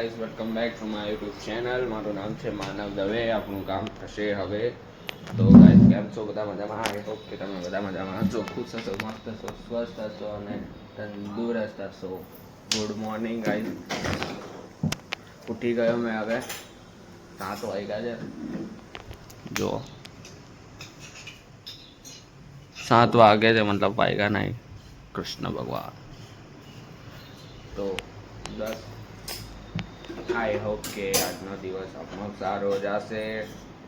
Guys, welcome back to my YouTube channel. મારું નામ છે માનવ દવે. આપણું કામ થશે હવે. તો ગાઈઝ, કેમ છો? બધા મજામાં? આઈ હોપ કે તમે બધા મજામાં હશો, ખુશ હશો, મસ્ત હશો, સ્વસ્થ હશો અને તંદુરસ્ત હશો. Good morning guys. ઉઠી ગયો મેં હવે. 7 વાગ્યા છે. જો 7 વાગે છે, મતલબ વાગ્યા નહીં. કૃષ્ણ ભગવાન. તો 10 આઈ હોપ કે આજનો દિવસ આપણો સારો જશે,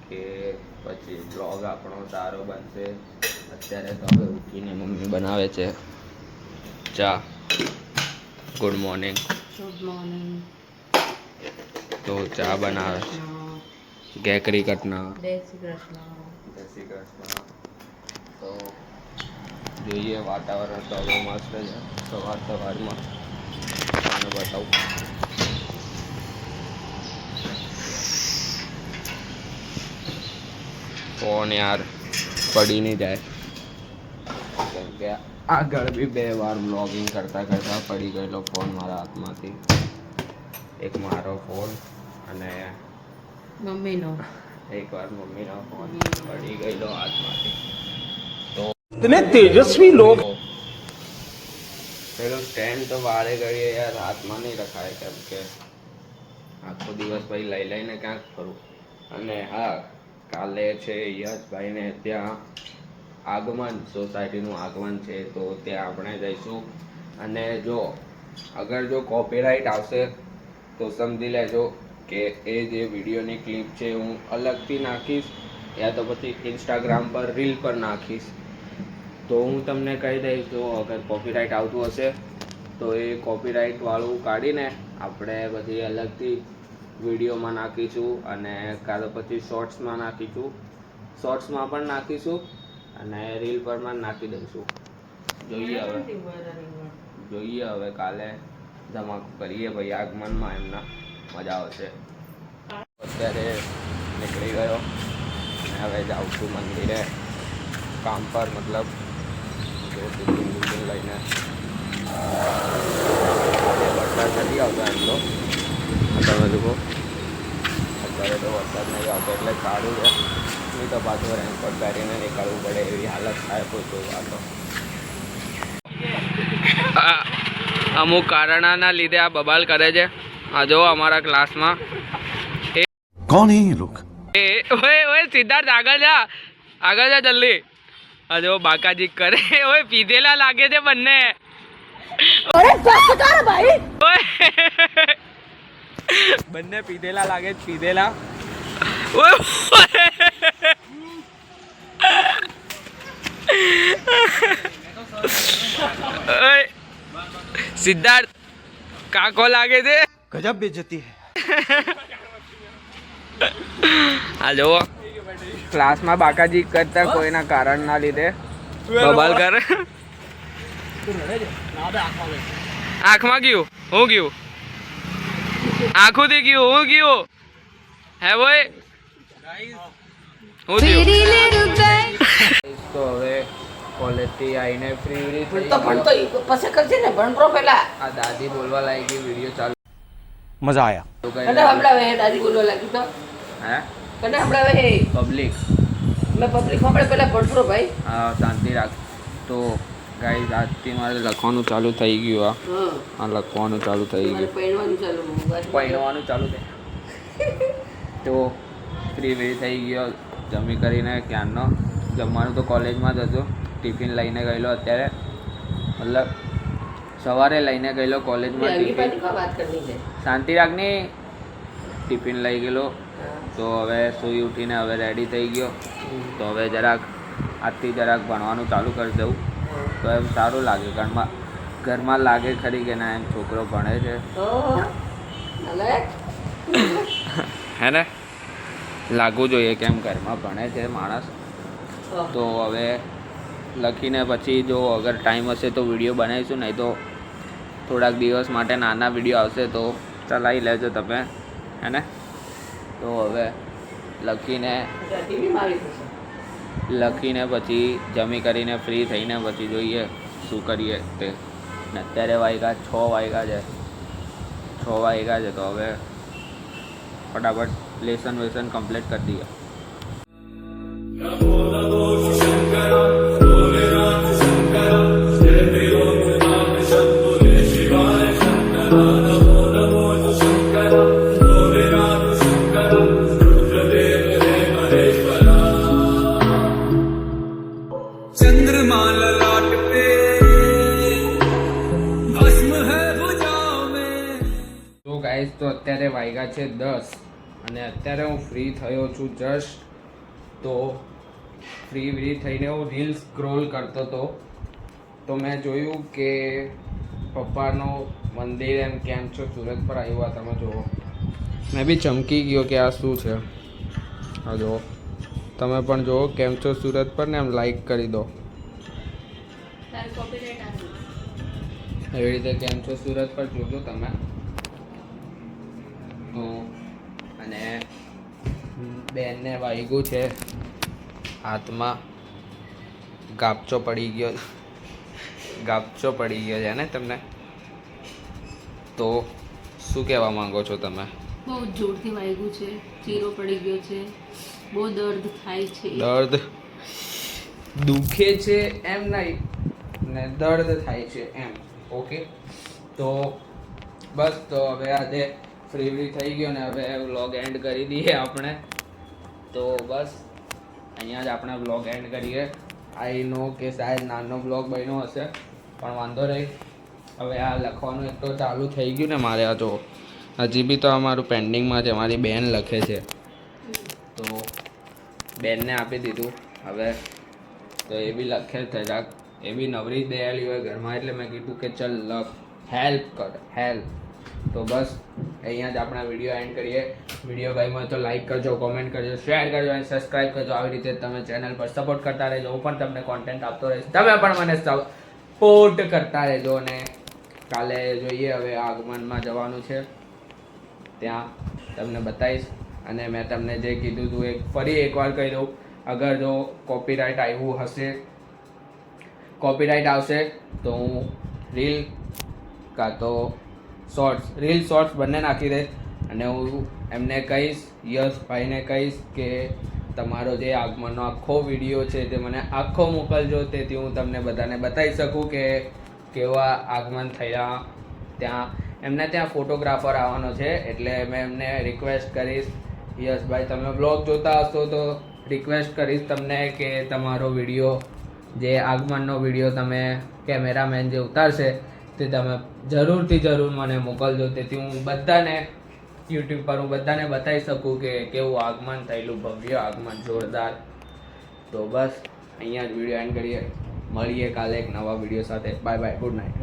કે પછી બ્લોગ આપણો સારો બનશે. અત્યારે તો હવે ઉઠીને મમ્મી બનાવે છે ચા. Good morning. Good morning. તો ચા બનાવે ગેકરી કટના. જય શ્રી કૃષ્ણ. જય શ્રી કૃષ્ણ. તો જોઈએ, વાતાવરણ તો હવે મસ્ત છે. સવારમાં તમને બતાવું. ફોન યાર પડી નહીં જાય, કેમ કે આગળ બી 2 વાર બ્લોગિંગ કરતા પડી ગયેલો ફોન મારા હાથમાંથી. એક મારો ફોન અને મમ્મીનો. એક વાર મમ્મીનો ફોન પડી ગયેલો હાથમાંથી. તો इतने तेजस्वी लोग પેલું સ્ટેન્ડ તો વારે ઘડીએ યાર હાથમાં નહીં રખાય, કેમ કે આખો દિવસ ભાઈ લઈને ક્યાંક ફરું. અને હા, કાલે છે યશભાઈને ત્યાં આગમન, સોસાયટીનું આગમન છે, તો ત્યાં આપણે જઈશું. અને જો અગર જો કોપીરાઇટ આવશે તો સમજી લેજો કે એ જે વિડીયોની ક્લિપ છે હું અલગથી નાખીશ, યા તો પછી ઇન્સ્ટાગ્રામ પર રીલ પર નાખીશ. તો હું તમને કહી દઈશ, જો અગર કોપીરાઇટ આવતું હશે તો એ કોપીરાઇટ વાળું કાઢીને આપણે બધી અલગથી વિડીયોમાં નાખીશું, અને કાં તો પછી શોર્ટ્સમાં નાખીશું. શોર્ટ્સમાં પણ નાખીશું અને રીલ પર પણ નાખી દઈશું. જોઈએ હવે કાલે ધમાકો કરીએ ભાઈ આગમનમાં, એમના મજા આવશે. અત્યારે નીકળી ગયો અને હવે જાઉં છું મંદિરે કામ પર, મતલબ જો ટિફિન લઈને. વરસાદ નથી આવતો એમ તો, તમે જુઓ અત્યારે તો વરસાદ નહીં આવતો એટલે સારું છે. નહીં તો પાછું રેનકોટ પહેરીને નીકળવું પડે એવી હાલત થાય કોઈ વાર તો. અમુક કારણના લીધે આ બબાલ કરે છે. આ જો અમારા ક્લાસમાં कौन है ये लोग? ઓય સિદ્ધાર્થ આગળ જા જલ્દી. આ જો બાકાજી કરે. ઓય પીધેલા લાગે છે બંને. બંને પીધેલા લાગે છે, પીધેલા. સિદ્ધાર્થ કાકો લાગે છે. गजब बेइज्जती है. આ જુઓ ક્લાસમાં બાકાજી કરતા કોઈના કારણના લીધે બબાલ કરે. આંખમાં ગયું, હું ગયું, આંખોથી ગયું, હું ગયું. હે ભાઈ હું થયું. તો હવે કોલેજથી આવીને ફ્રી પછી કરજે ને, ભણતો પહેલા. આ દાદી બોલવા લાગી, વિડીયો ચાલુ. मजा आया. કને હમણાં હે દાદી બોલવા લાગી તો હે કને હમણાં હે પબ્લિક. મેં પબ્લિક હમણાં પહેલા ભણતો ભાઈ. હા, શાંતિ રાખ. તો ગાઈઝ આજથી મારે લખવાનું ચાલુ થઈ ગયું. આ લખવાનું ચાલુ થઈ ગયું, પહેરવાનું ચાલુ, પહેરવાનું ચાલુ થઈ. તો ફ્રી થઈ ગયો જમી કરીને ક્યારનો. જમવાનું તો કોલેજમાં જ હતું, ટિફિન લઈને ગયેલો. અત્યારે મતલબ સવારે લઈને ગયેલો કોલેજમાં ટિફિન. વાત કરવી છે. શાંતિ રાખની. ટિફિન લઈ ગયેલો. તો હવે સૂઈ ઉઠીને હવે રેડી થઈ ગયો. તો હવે આજથી જરાક ભણવાનું ચાલુ કરી દઉં તો એમ સારું લાગે. ઘરમાં લાગે ખરી કે ના એમ છોકરો ભણે છે, હે ને? લાગવું જોઈએ, કેમ ઘરમાં ભણે છે માણસ. તો હવે લખીને પછી જો અગર ટાઈમ હશે તો વિડીયો બનાવીશું, નહીં તો થોડાક દિવસ માટે નાના વિડીયો આવશે તો ચલાવી લેજો તમે, હે ને? તો હવે લખીને પછી જમી કરીને ફ્રી થઈને પછી જોઈએ શું કરીએ તે. અત્યારે વાગ્યા 6 વાગ્યા છે. 6 વાગ્યા છે તો હવે ફટાફટ લેસન વેસન કમ્પ્લીટ કરી દઈએ. चंद्रमा ललाट पे भस्म है भुजाओं में. તો ગાઈસ તો અત્યારે વાગ્યા છે 10 અને અત્યારે હું ફ્રી થયો છું જસ્ટ. તો ફ્રી થઈને હું રીલ સ્ક્રોલ કરતો હતો તો મેં જોયું કે પપ્પાનો મંદિર એમ કેમ છો સુરત પર આવ્યા. તમે જુઓ મેં બી ચમકી ગયો કે આ શું છે. હા જુઓ તમે પણ જુઓ કેમ છો સુરત પર ને એમ લાઈક કરી દો. એવી રીતે કેમ છો સુરત પર જોજો તમે. તો અને બેનને વાગ્યું છે હાથમાં, ગાપચો પડી ગયો છે ને તમને. તો શું કહેવા માંગો છો તમે? બહુ જોરથી વાગ્યું છે, ચીરો પડી ગયો છે, બહુ દર્દ થાય છે. દર્દ દુખે છે એમ નહીં ને દર્દ થાય છે એમ. ઓકે તો બસ તો હવે આજે ફ્રી થઈ ગયો ને હવે વ્લોગ એન્ડ કરી દઈએ આપણે. તો બસ અહીંયા જ આપણે વ્લોગ એન્ડ કરીએ. આઈ નો કે શાયદ નાનો વ્લોગ બન્યો હશે પણ વાંધો નહીં. હવે આ લખવાનું એક તો ચાલુ થઈ ગયું ને મારે. આ જો હજી બી તો અમારું પેન્ડિંગમાં છે. મારી બેન લખે છે તો બેનને આપી દીધું. હવે તો એ બી લખે જરાક, એ બી નવરી જ દયાળી હોય ઘરમાં એટલે મેં કીધું કે ચલ લખ, હેલ્પ કર હેલ્પ. તો બસ અહીંયા જ આપણા વિડીયો એન્ડ કરીએ. વિડીયો ગમ્યો તો લાઈક કરજો, કોમેન્ટ કરજો, શેર કરજો અને સબસ્ક્રાઈબ કરજો. આવી રીતે તમે ચેનલ પર સપોર્ટ કરતા રહેજો. હું પણ તમને કોન્ટેન્ટ આપતો રહીશ, તમે પણ મને સપોર્ટ કરતા રહેજો. અને કાલે જોઈએ હવે આગમનમાં જવાનું છે, ત્યાં તમને બતાવીશ. અને મેં તમને જે કીધું હતું એ ફરી એકવાર કહી દઉં, અગર જો કોપીરાઇટ આવ્યું હશે, કોપીરાઇટ આવશે તો હું રીલ કાં તો શોર્ટ્સ બંને નાખી દઈશ. અને હું એમને કહીશ, યશભાઈને કહીશ કે તમારો જે આગમનનો આખો વિડીયો છે તે મને આખો મોકલજો, તેથી હું તમને બધાને બતાવી શકું કે કેવા આગમન થયા. ત્યાં ફોટોગ્રાફર આવવાનો છે એટલે મેં એમને રિક્વેસ્ટ કરીશ, યશભાઈ તમે બ્લોગ જોતા હશો તો રિક્વેસ્ટ કરીશ તમને કે તમારો વિડીયો, જે આગમનનો વિડીયો તમે કેમેરામેન જે ઉતારશે તે તમે જરૂર મને મોકલજો, તેથી હું બધાને યુટ્યુબ પર હું બધાને બતાવી શકું કે કેવું આગમન થયેલું, ભવ્ય આગમન, જોરદાર. તો બસ અહીંયા જ વિડીયો એન્ડ કરીએ. મળીએ કાલે એક નવા વિડીયો સાથે. Bye bye, good night.